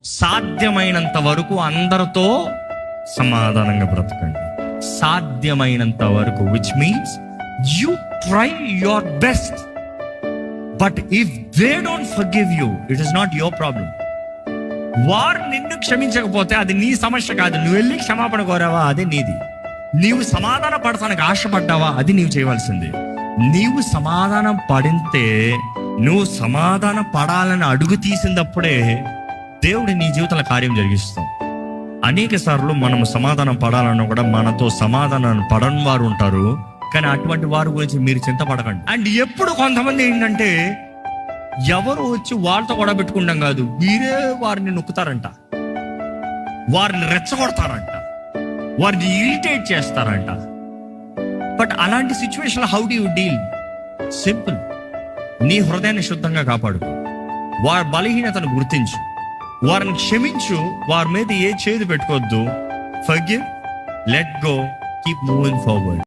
సాధ్యమైనంత వరకు అందరితో సమాధానంగా బ్రతకండి. సాధ్యమైనంత వరకు, which means you try your best. But if they don't forgive you, it is not your problem. వారు నిన్ను క్షమించకపోతే అది నీ సమస్య కాదు. నువ్వు వెళ్ళి క్షమాపణ కోరావా, అదే నీది. నీవు సమాధాన పడతానికి ఆశపడ్డావా, అది నీవు చేయవలసింది. నీవు సమాధానం పడితే, నువ్వు సమాధాన పడాలని అడుగు తీసినప్పుడే దేవుడు నీ జీవితంలో కార్యం జరిగిస్తాం. అనేక సార్లు మనం సమాధానం పడాలన్నా కూడా మనతో సమాధానం పడని వారు ఉంటారు. కానీ అటువంటి వారి గురించి మీరు చింతపడకండి. అండ్ ఎప్పుడు కొంతమంది ఏంటంటే, ఎవరు వచ్చి వాళ్ళతో కూడా పెట్టుకుంటాం కాదు, మీరే వారిని నొక్కుతారంట, వారిని రెచ్చగొడతారంట, వారిని ఇరిటేట్ చేస్తారంట. బట్ అలాంటి situation how do you deal? Simple. నీ హృదయాన్ని శుద్ధంగా కాపాడు, వారి బలహీనతను గుర్తించు, వారిని క్షమించు, వారి మీద ఏ చేదు పెట్టుకోవద్దు. Forgive, let go, keep moving forward.